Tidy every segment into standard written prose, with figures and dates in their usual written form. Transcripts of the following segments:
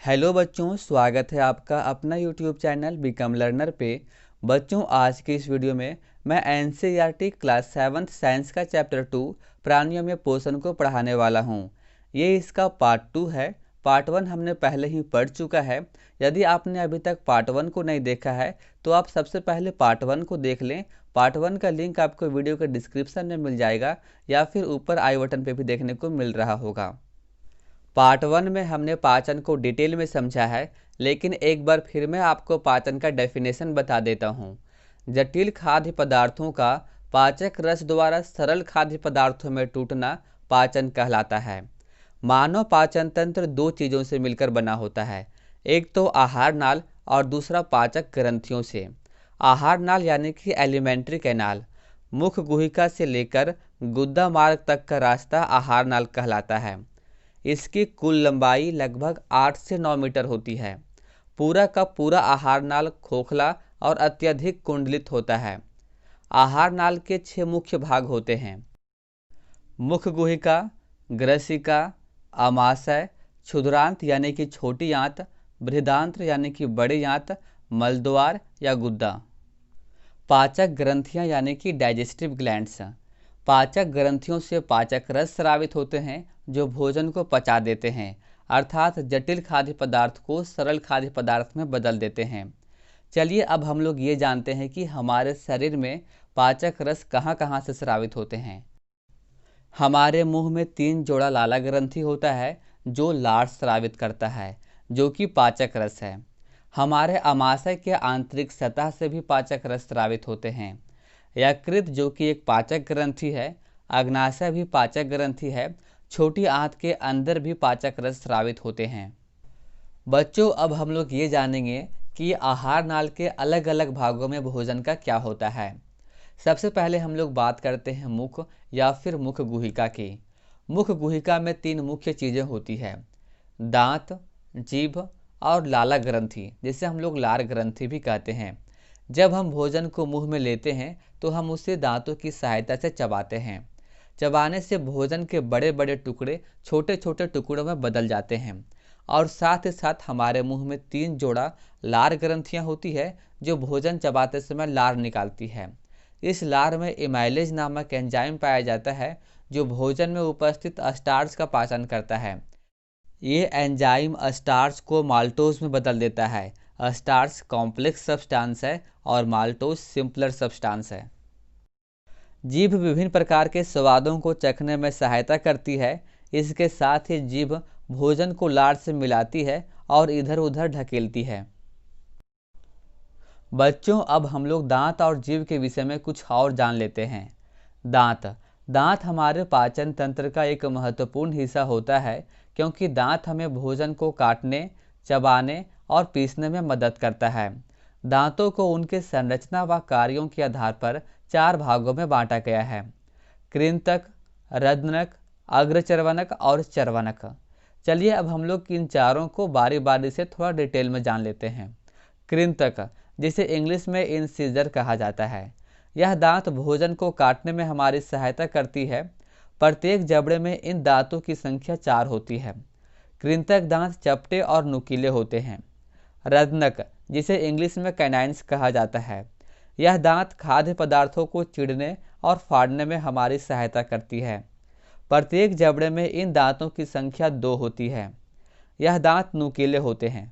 Hello बच्चों, स्वागत है आपका अपना यूट्यूब चैनल बिकम लर्नर पे। बच्चों, आज की इस वीडियो में मैं एनसीईआरटी क्लास 7th साइंस का चैप्टर 2 प्राणियों में पोषण को पढ़ाने वाला हूँ। ये इसका पार्ट 2 है। पार्ट 1 हमने पहले ही पढ़ चुका है। यदि आपने अभी तक पार्ट 1 को नहीं देखा है तो आप सबसे पहले पार्ट 1 को देख लें। पार्ट 1 का लिंक आपको वीडियो के डिस्क्रिप्शन में मिल जाएगा या फिर ऊपर आई बटन पे भी देखने को मिल रहा होगा। पार्ट 1 में हमने पाचन को डिटेल में समझा है, लेकिन एक बार फिर मैं आपको पाचन का डेफिनेशन बता देता हूँ। जटिल खाद्य पदार्थों का पाचक रस द्वारा सरल खाद्य पदार्थों में टूटना पाचन कहलाता है। मानव पाचन तंत्र दो चीज़ों से मिलकर बना होता है, एक तो आहार नाल और दूसरा पाचक ग्रंथियों से। आहार नाल यानी कि एलिमेंट्री कैनाल, मुख गुहिका से लेकर गुद्दा मार्ग तक का रास्ता आहार नाल कहलाता है। इसकी कुल लंबाई लगभग 8 से 9 मीटर होती है। पूरा का पूरा आहार नाल खोखला और अत्यधिक कुंडलित होता है। आहार नाल के 6 मुख्य भाग होते हैं: मुख गुहिका, ग्रसिका, आमाशय, क्षुद्रांत यानी कि छोटी आंत, बृहदांत्र यानी कि बड़ी आंत, मलद्वार या गुद्दा। पाचक ग्रंथियां यानी कि डाइजेस्टिव ग्लैंड्स। पाचक ग्रंथियों से पाचक रस स्रावित होते हैं जो भोजन को पचा देते हैं, अर्थात जटिल खाद्य पदार्थ को सरल खाद्य पदार्थ में बदल देते हैं। चलिए अब हम लोग ये जानते हैं कि हमारे शरीर में पाचक रस कहाँ कहाँ से स्रावित होते हैं। हमारे मुंह में 3 जोड़ा लाला ग्रंथि होता है जो लार स्रावित करता है, जो कि पाचक रस है। हमारे आमाशय के आंतरिक सतह से भी पाचक रस स्रावित होते हैं। यकृत जो कि एक पाचक ग्रंथि है, अग्नाशय भी पाचक ग्रंथि है, छोटी आंत के अंदर भी पाचक रस स्रावित होते हैं। बच्चों, अब हम लोग ये जानेंगे कि आहार नाल के अलग अलग भागों में भोजन का क्या होता है। सबसे पहले हम लोग बात करते हैं मुख या फिर मुख गुहिका की। मुख गुहिका में 3 मुख्य चीज़ें होती है: दांत, जीभ और लाला ग्रंथि, जिसे हम लोग लार ग्रंथि भी कहते हैं। जब हम भोजन को मुंह में लेते हैं तो हम उसे दांतों की सहायता से चबाते हैं। चबाने से भोजन के बड़े बड़े टुकड़े छोटे छोटे टुकड़ों में बदल जाते हैं और साथ ही साथ हमारे मुंह में 3 जोड़ा लार ग्रंथियां होती है जो भोजन चबाते समय लार निकालती है। इस लार में इमाइलेज नामक एंजाइम पाया जाता है जो भोजन में उपस्थित स्टार्च का पाचन करता है। ये एंजाइम स्टार्च को माल्टोज में बदल देता है। स्टार्च कॉम्प्लेक्स सब्सटेंस है और माल्टोज सिंपलर सब्सटेंस है। जीभ विभिन्न प्रकार के स्वादों को चखने में सहायता करती है। इसके साथ ही जीभ भोजन को लार से मिलाती है और इधर उधर ढकेलती है। बच्चों, अब हम लोग दांत और जीभ के विषय में कुछ और जान लेते हैं। दांत हमारे पाचन तंत्र का एक महत्वपूर्ण हिस्सा होता है, क्योंकि दांत हमें भोजन को काटने, चबाने और पीसने में मदद करता है। दांतों को उनके संरचना व कार्यों के आधार पर 4 भागों में बांटा गया है: कृंतक, रद्नक, अग्रचर्वनक और चर्वनक। चलिए अब हम लोग इन चारों को बारी बारी से थोड़ा डिटेल में जान लेते हैं। कृंतक, जिसे इंग्लिश में इंसिजर कहा जाता है, यह दांत भोजन को काटने में हमारी सहायता करती है। प्रत्येक जबड़े में इन दांतों की संख्या 4 होती है। कृंतक दांत चपटे और नुकीले होते हैं। रद्नक, जिसे इंग्लिश में कैनाइन्स कहा जाता है, यह दांत खाद्य पदार्थों को चीरने और फाड़ने में हमारी सहायता करती है। प्रत्येक जबड़े में इन दांतों की संख्या 2 होती है। यह दांत नुकीले होते हैं।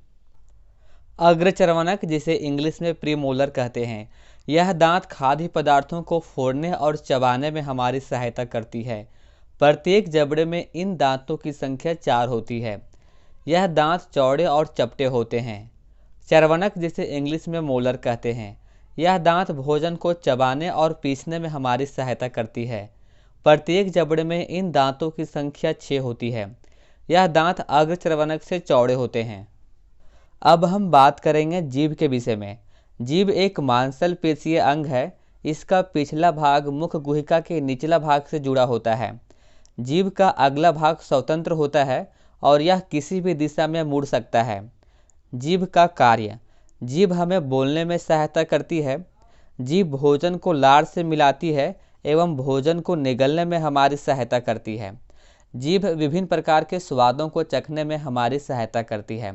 अग्रचर्वनक, जिसे इंग्लिश में प्रीमोलर कहते हैं, यह दांत खाद्य पदार्थों को फोड़ने और चबाने में हमारी सहायता करती है। प्रत्येक जबड़े में इन दांतों की संख्या 4 होती है। यह दांत चौड़े और चपटे होते हैं। चर्वनक, जिसे इंग्लिश में मोलर कहते हैं, यह दांत भोजन को चबाने और पीसने में हमारी सहायता करती है। प्रत्येक जबड़े में इन दांतों की संख्या 6 होती है। यह दांत अग्रचर्वनक से चौड़े होते हैं। अब हम बात करेंगे जीभ के विषय में। जीभ एक मांसल पेशीय अंग है। इसका पिछला भाग मुख गुहिका के निचला भाग से जुड़ा होता है। जीभ का अगला भाग स्वतंत्र होता है और यह किसी भी दिशा में मुड़ सकता है। जीभ का कार्य: जीभ हमें बोलने में सहायता करती है। जीभ भोजन को लार से मिलाती है एवं भोजन को निगलने में हमारी सहायता करती है। जीभ विभिन्न प्रकार के स्वादों को चखने में हमारी सहायता करती है।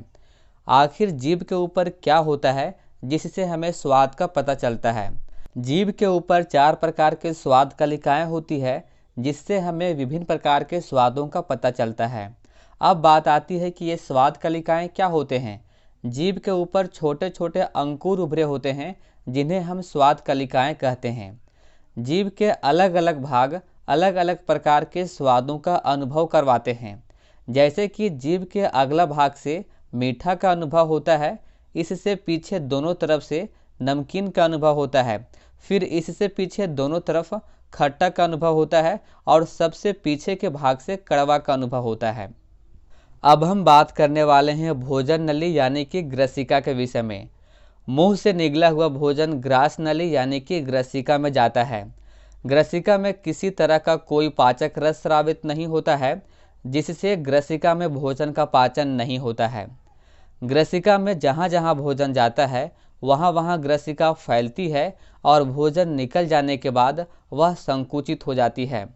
आखिर जीभ के ऊपर क्या होता है जिससे हमें स्वाद का पता चलता है? जीभ के ऊपर 4 प्रकार के स्वाद कलिकाएं होती है जिससे हमें विभिन्न प्रकार के स्वादों का पता चलता है। अब बात आती है कि ये स्वाद कलिकाएं क्या होते हैं। जीभ के ऊपर छोटे छोटे अंकुर उभरे होते हैं जिन्हें हम स्वाद कलिकाएं कहते हैं। जीभ के अलग अलग भाग अलग अलग प्रकार के स्वादों का अनुभव करवाते हैं। जैसे कि जीभ के अगला भाग से मीठा का अनुभव होता है, इससे पीछे दोनों तरफ से नमकीन का अनुभव होता है, फिर इससे पीछे दोनों तरफ खट्टा का अनुभव होता है और सबसे पीछे के भाग से कड़वा का अनुभव होता है। अब हम बात करने वाले हैं भोजन नली यानी कि ग्रसिका के विषय में। मुंह से निकला हुआ भोजन ग्रास नली यानी कि ग्रसिका में जाता है। ग्रसिका में किसी तरह का कोई पाचक रस स्रावित नहीं होता है, जिससे ग्रसिका में भोजन का पाचन नहीं होता है। ग्रसिका में जहाँ जहाँ भोजन जाता है वहाँ वहाँ ग्रसिका फैलती है और भोजन निकल जाने के बाद वह संकुचित हो जाती है।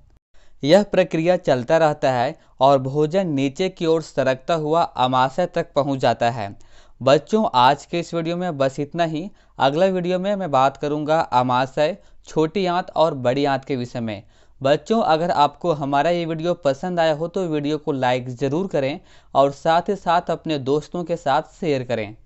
यह प्रक्रिया चलता रहता है और भोजन नीचे की ओर सरकता हुआ आमाशय तक पहुँच जाता है। बच्चों, आज के इस वीडियो में बस इतना ही। अगला वीडियो में मैं बात करूंगा आमाशय, छोटी आंत और बड़ी आंत के विषय में। बच्चों, अगर आपको हमारा ये वीडियो पसंद आया हो तो वीडियो को लाइक ज़रूर करें और साथ ही साथ अपने दोस्तों के साथ शेयर करें।